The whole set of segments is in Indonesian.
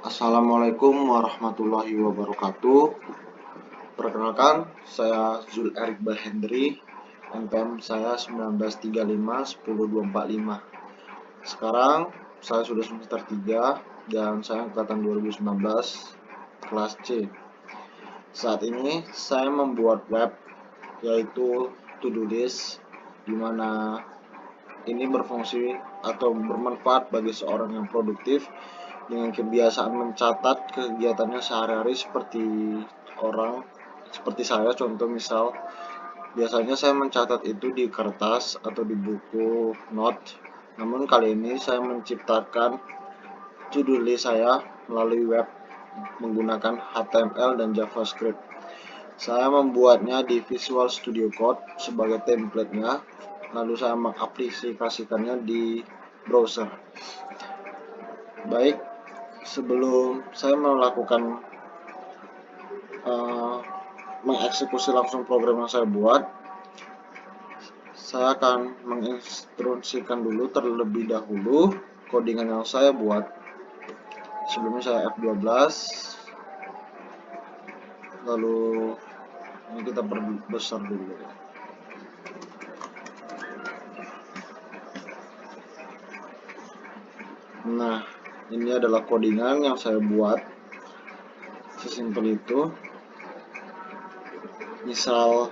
Assalamualaikum warahmatullahi wabarakatuh. Perkenalkan, saya Zul Erik Bahendri, NPM saya 1935 Sekarang saya sudah semester 3 dan saya angkatan 2019 kelas C. Saat ini saya membuat web yaitu to-do list, di mana ini berfungsi atau bermanfaat bagi seorang yang produktif dengan kebiasaan mencatat kegiatannya sehari-hari seperti saya. Contoh misal, biasanya saya mencatat itu di kertas atau di buku note, namun kali ini saya menciptakan to-do list saya melalui web menggunakan HTML dan JavaScript. Saya membuatnya di Visual Studio Code sebagai template-nya, lalu saya mengaplikasikannya di browser. Baik, sebelum saya melakukan mengeksekusi langsung program yang saya buat, saya akan menginstruksikan dulu terlebih dahulu codingan yang saya buat. Sebelumnya saya F12, lalu ini kita perbesar dulu. Nah, ini adalah codingan yang saya buat, sesimpel itu. Misal,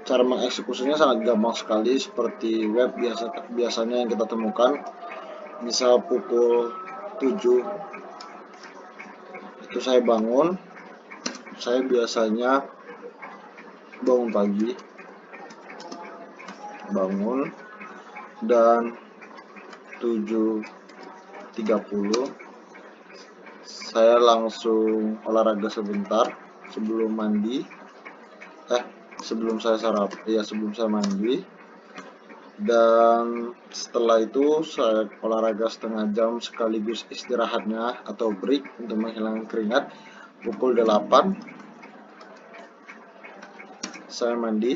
cara mengeksekusinya sangat gampang sekali, seperti web biasanya yang kita temukan. Misal pukul 7 itu saya bangun. Saya biasanya bangun pagi, dan 7.30 saya langsung olahraga sebentar sebelum saya mandi, dan setelah itu saya olahraga setengah jam sekaligus istirahatnya atau break untuk menghilangkan keringat. Pukul 8 saya mandi,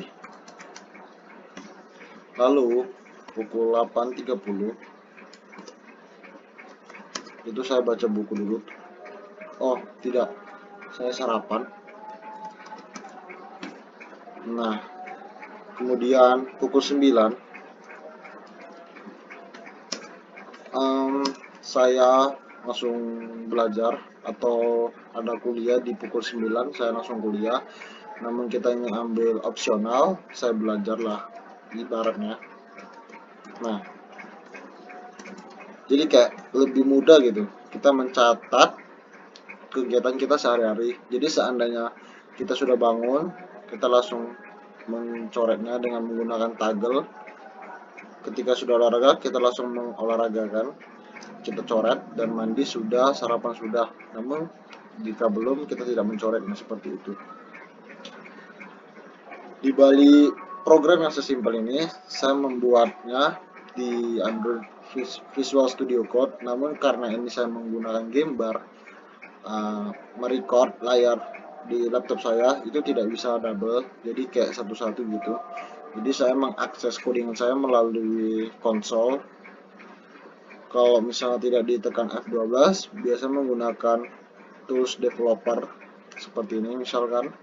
lalu pukul 8.30 itu saya baca buku dulu. Oh tidak, saya sarapan. Nah, kemudian pukul 9 saya langsung belajar, atau ada kuliah di pukul 9 saya langsung kuliah. Namun kita ingin ambil opsional, saya belajar lah ibaratnya. Nah, jadi kayak lebih mudah gitu kita mencatat kegiatan kita sehari-hari. Jadi seandainya kita sudah bangun, kita langsung mencoretnya dengan menggunakan toggle. Ketika sudah olahraga, kita langsung mengolahragakan, kita coret, dan mandi sudah, sarapan sudah. Namun jika belum, kita tidak mencoretnya seperti itu. Di balik program yang sesimpel ini, saya membuatnya di Android Visual Studio Code. Namun karena ini saya menggunakan game bar, merecord layar di laptop saya itu tidak bisa double, jadi kayak satu-satu gitu. Jadi saya mengakses codingan saya melalui konsol. Kalau misalnya tidak ditekan F12, biasa menggunakan tools developer seperti ini, misalkan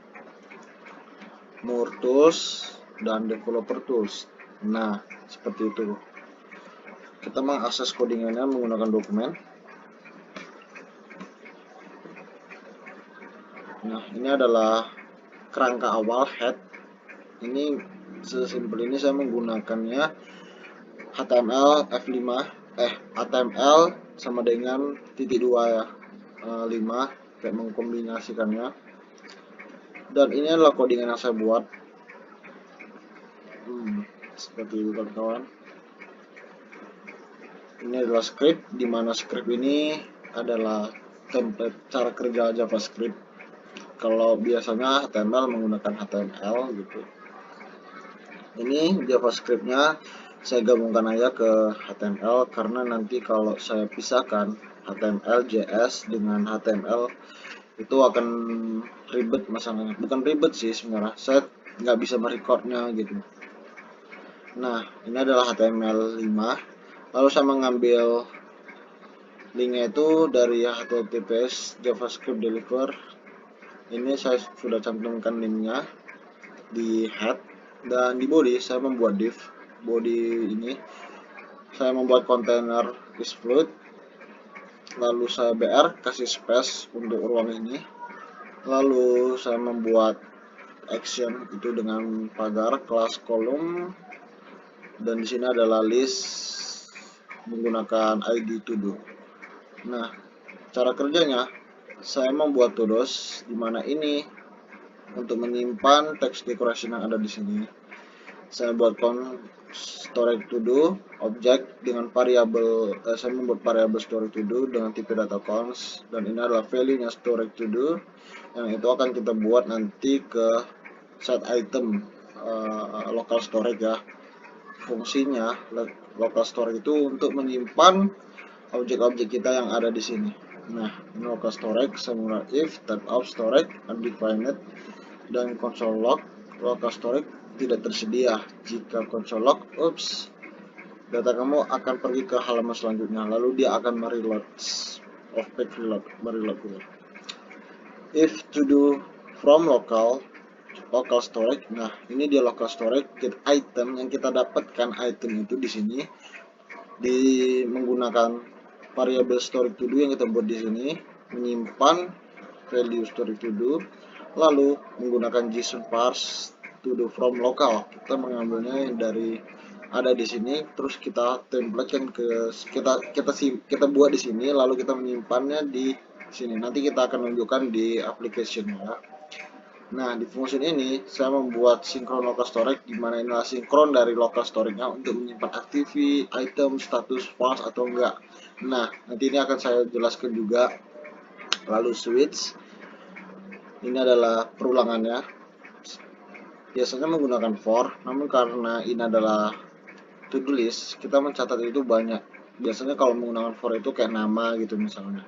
More Tools dan Developer Tools. Nah, seperti itu. Kita mengakses codingannya menggunakan dokumen. Nah, ini adalah kerangka awal head. Ini sesimpel ini saya menggunakannya HTML F5, HTML sama dengan .2 ya, 5, kayak mengkombinasikannya. Dan ini adalah codingan yang saya buat. Seperti itu kawan-kawan. Ini adalah script, dimana script ini adalah template cara kerja JavaScript. Kalau biasanya HTML menggunakan HTML gitu. Ini JavaScriptnya saya gabungkan aja ke HTML, karena nanti kalau saya pisahkan HTML JS dengan HTML itu akan ribet masalahnya. Bukan ribet sih sebenarnya, saya nggak bisa merecordnya gitu. Nah, ini adalah HTML5. Lalu saya mengambil Linknya itu dari HTTPS JavaScript deliver. Ini saya sudah cantumkan linknya di head, dan di body saya membuat div. Body ini saya membuat kontainer isFluid, lalu saya br kasih space untuk ruang ini, lalu saya membuat action itu dengan pagar kelas kolom, dan di sini adalah list menggunakan ID to do. Nah, cara kerjanya saya membuat todos di mana ini untuk menyimpan teks decoration yang ada di sini. Saya buat storage to do objek dengan variabel, saya membuat variabel storage to do dengan tipe data const, dan ini adalah value-nya storage to do yang itu akan kita buat nanti ke set item local storage ya. Fungsinya local storage itu untuk menyimpan objek-objek kita yang ada di sini. Nah, ini local storage, saya menggunakan if type of storage undefined, dan console log local storage tidak tersedia. Jika console log, data kamu akan pergi ke halaman selanjutnya, lalu dia akan mereload, off-page mereload gitu. If to do from local storage, nah ini dia local storage, item yang kita dapatkan item itu di sini di menggunakan variabel storage to do yang kita buat di sini, menyimpan value storage to do, lalu menggunakan JSON parse to do from local. Kita mengambilnya dari ada di sini, terus kita templatekan ke kita buat di sini, lalu kita menyimpannya di sini. Nanti kita akan tunjukkan di application ya. Nah, di function ini saya membuat sinkron local storage, di mana inilah sinkron dari local storage-nya untuk menyimpan activity, item, status, false atau enggak. Nah, nanti ini akan saya jelaskan juga. Lalu switch, ini adalah perulangannya. Biasanya menggunakan for, namun karena ini adalah to-do list, kita mencatat itu banyak. Biasanya kalau menggunakan for itu kayak nama gitu misalnya.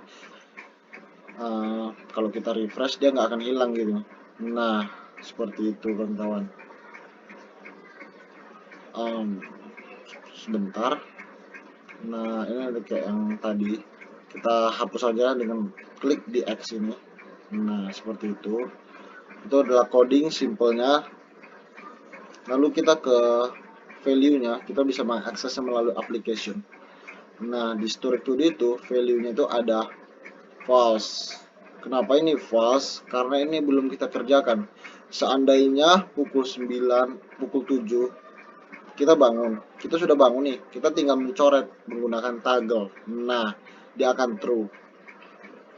Kalau kita refresh dia nggak akan hilang gitu. Nah, seperti itu kawan-kawan. Sebentar. Nah, ini ada kayak yang tadi, kita hapus saja dengan klik di X ini. Nah, seperti itu adalah coding simpelnya. Lalu kita ke value-nya, kita bisa mengaksesnya melalui application. Nah, di storage to do itu value-nya itu ada false. Kenapa ini false? Karena ini belum kita kerjakan. Seandainya pukul 9, pukul 7 kita bangun, kita sudah bangun nih, kita tinggal mencoret menggunakan toggle. Nah, dia akan true.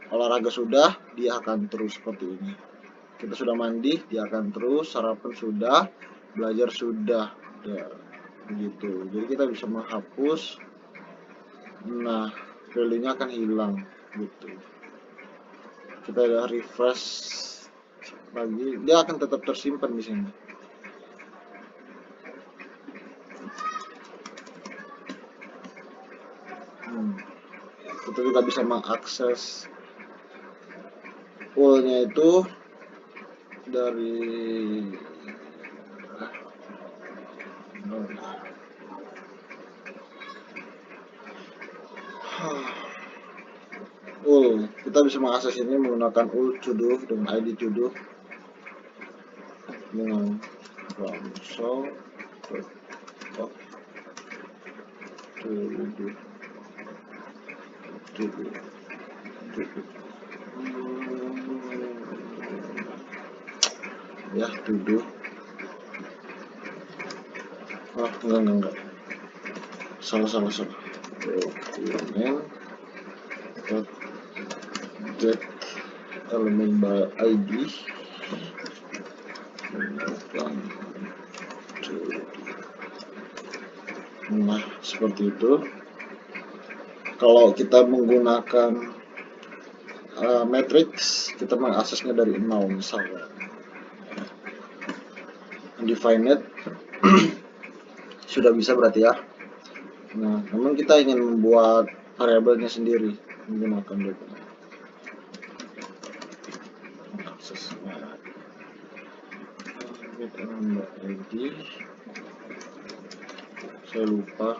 Olahraga sudah, dia akan true seperti ini. Kita sudah mandi, dia akan true. Sarapan sudah, belajar sudah, ya, begitu. Jadi kita bisa menghapus. Nah, value-nya akan hilang gitu. Kita udah refresh lagi, dia akan tetap tersimpan di sini. Kita juga bisa mengakses poolnya itu dari kita bisa mengakses ini menggunakan to do dengan ID to do dengan console ya to do. Enggak, salah dokumen get element by ID. Nah, seperti itu. Kalau kita menggunakan matrix, kita mengaksesnya dari 0 misalnya. Undefined sudah bisa berarti ya. Nah, namun kita ingin membuat variabelnya sendiri menggunakan dokumen. Aksesnya ID. Saya lupa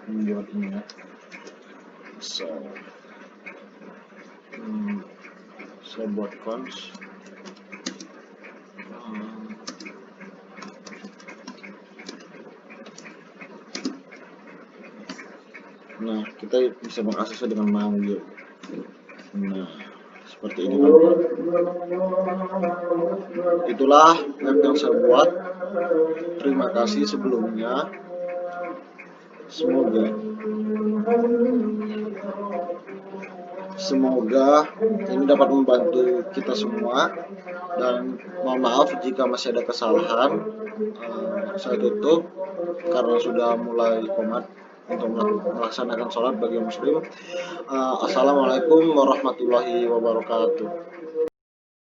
membuatnya. So saya buat cons. Nah, kita bisa mengaksesnya dengan manggil. Nah, seperti ini teman-teman. Itulah app yang saya buat. Terima kasih sebelumnya. Semoga ini dapat membantu kita semua, dan mohon maaf jika masih ada kesalahan. Saya tutup karena sudah mulai qomat untuk melaksanakan sholat bagi muslim. Assalamualaikum warahmatullahi wabarakatuh.